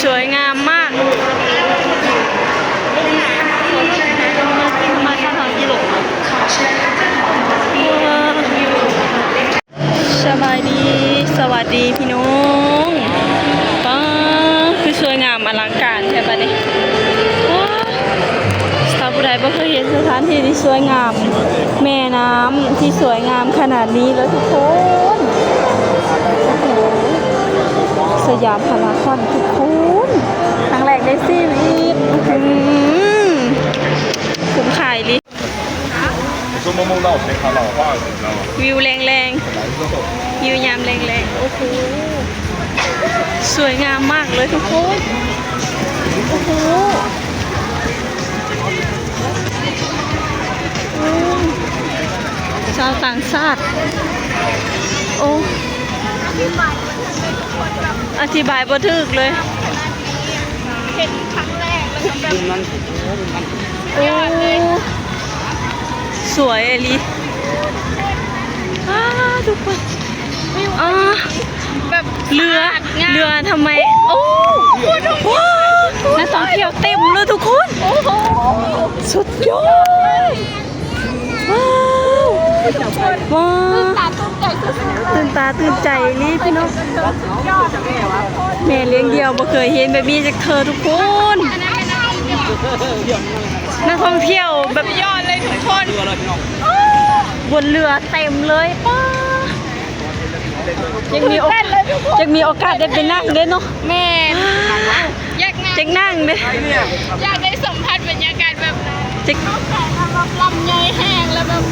สวยงามมากสบายดีสวัสดีพี่น้องป้าคือสวยงามอลังการใช่ปะเนี่ยสาวผู้ใดบ่เคยเห็นสถานที่ที่สวยงามแม่น้ำที่สวยงามขนาดนี้แล้วทุกคนโอ้โหสยามพารากอนทุกคนครั้งแรกได้ซีรีส์คุ้มค่าลิ วิวแรงๆวิวยามแรงๆโอ้โหสวยงามมากเลยทุกคนโอ้โหชาวต่างชาติโอ้อธิบายบ่ถูกเลยเห็นครั้งแรกแล้วก็โอ้สวยอลิทุกคนแบบเรือทำไมโอ้นักท่องเที่ยวเต็มเลยทุกคนโอ้โหสุดยอดว้าวตื่นตาตื่นใจนี่พี่น้องแม่เลี้ยงเดียวบ่เคยเห็นแบบนี้จากเธอทุกคนนักท่องเที่ยวแบบยอดเลยทุกคนบนเรือเต็มเลยป้ายังมีโอกาสได้ไปนั่งด้วยเนาะแม่อยากนั่งเลยอยากได้สัมผัสบรรยากาศแบบลำไยแห้งแล้วแบบ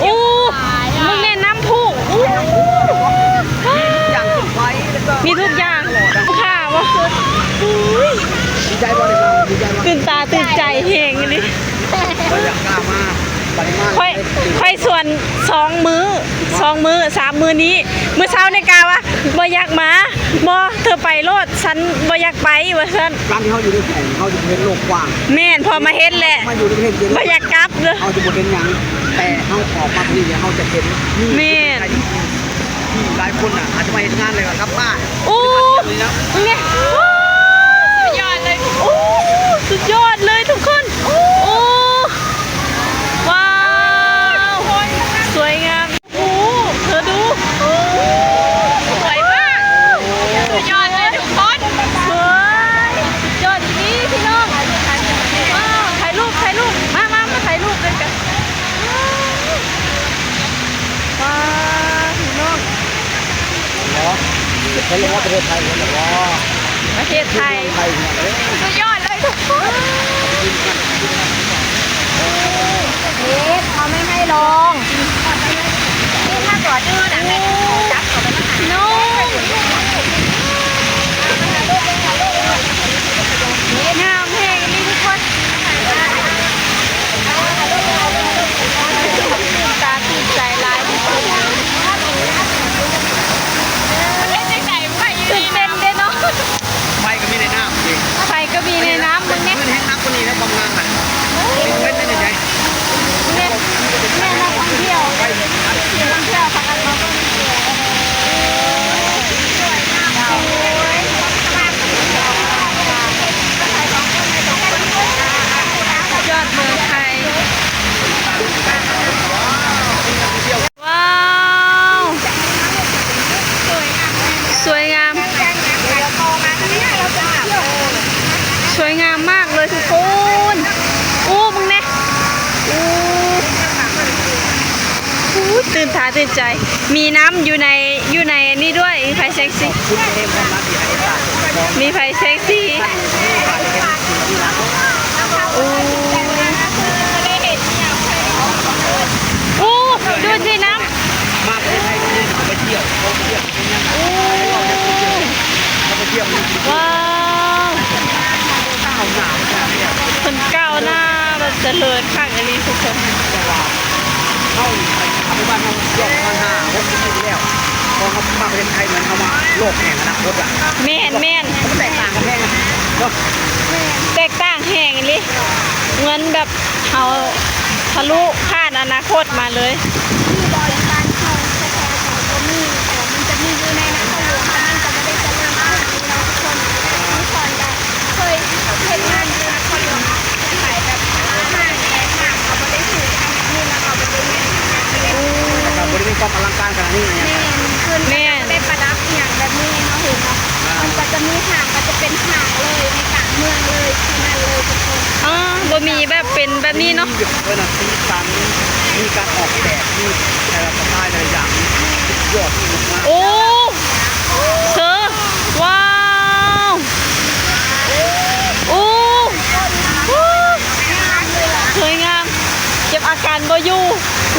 โอ้มึงแม่น้ำพุมีทุกอย่างค่ะวะตื่นตาตื่นใจแห้งเลยค่อยส่วน2 มื้อ3 มื้อนี้มื้อเช้าในกาวะบ่อยากมาบ่เธอไปโลดฉันบ่อยากไปว่าฉันร้านที่เขาอยู่ในแข่งเขาจะเป็นโลกกว้างแม่นพอมาเห็นแหละมาอยู่ในประเทศเย็นบ่อยากกลับเลยเขาจะบ่เห็นยังแต่เขาขอมาที่เขาจะเห็นแม่นหลายคนอาจจะมาเห็นงานเลยครับป้าโอ้เนี่ยสุดยอดเลยโอ้สุดยอดเลยทุกคนโอ้ว้าวสวยงามโอ้เธอดูสวยมากสุดยอดเลยทุกคนสวยยอดนี้พี่น้องว้าวถ่ายรูปมาถ่ายรูปด้วยกันว้าวพี่น้องเขาเรียกว่าประเทศไทยเหรอประเทศไทยสุดยอดเลยทุกคนเขาไม่ให้ลงนี่ถ้าตัวดื้อน่ะแม่จับเขาไปน้องงามแห่งนี้ทุกคนตาตื่นใจลายทุกคนตื่นเต้นเด้เนาะไฟก็มีในน้ำจริงไฟก็มีในน้ำมึงเนี่ยขึ้นแห้งน้ำคนนี้นะบางงานน่ะเป็นได้ยังไงเนี่ยนักท่องเที่ยวพากันมาก็มียอดเมืองไทยว้าวสวยงามสวยงามมากเลยทุกคนอู้มึงเนี่ยอู้ตื่นตาตื่นใจมีน้ำอยู่ในนี่ด้วยมีไฟเซ็กซี่มีไฟเซ็กซี่อู้ดูสิน้ำมาประเทศไทยไปเที่ยวว้าวคนก้าวหน้าแบบเจริญข้างอันนี้ทุกคนเข้าบ้านเขายกมา5 6 ปีแล้วพอเขามาประเทศไทยเหมือนเขามาโลกแห่งอนาคตอ่ะแม่นมันแตกต่างกันแน่เนาะแตกต่างแห่งนี้เหมือนแบบเขาทะลุผ่านอนาคตมาเลยบริการเขาแต่มีมันจะมีอยู่ในนั้นเขาอยู่มันจะไม่ได้เจริญมากมีเราทุกคนมีคนได้ บ่มีแบบเป็นแบบนี้เนาะ มีแบบนะสีสันมีการออกแบบมีแต่ละสไตล์หลายอย่างสุดยอดที่มาก โอ้เธอว้าว โอ้สวยงามเก็บอาการบ่อยู่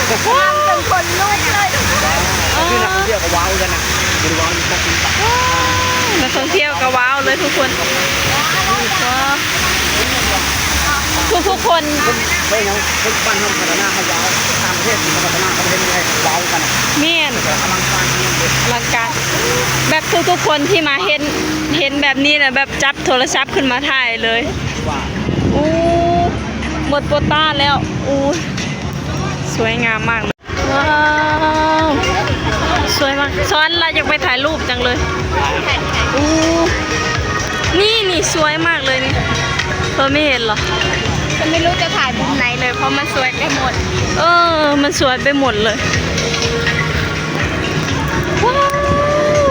ทำจนคนลุกเลย คือนักท่องเที่ยวก็ว้าวกันนะดูว้าวมีต้องกินตับ นักท่องเที่ยวก็ว้าวเลยทุกคนว้าวทุกคน ไม่เอาคนบ้านทำพัฒนาเขาว้าวต่างประเทศที่เขาพัฒนาเขาเป็นยังไงเขาว้าวกัน เมียน แต่อลังการที่สุด อลังการแบบทุกคนที่มาเห็นแบบนี้นะแบบจับโทรศัพท์ขึ้นมาถ่ายเลย ว่า อู้หมดโควต้าแล้วอู้สวยงามมากเลยว้าวสวยมากซ้อนเราอยากไปถ่ายรูปจังเลยอู้นี่สวยมากเลยนี่เธอไม่เห็นเหรอ ฉันไม่รู้จะถ่ายมุมไหนเลยเพราะมันสวยไปหมด มันสวยไปหมดเลยว้าว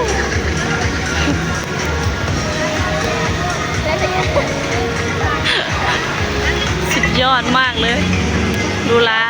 สุดยอดมากเลย ดูละ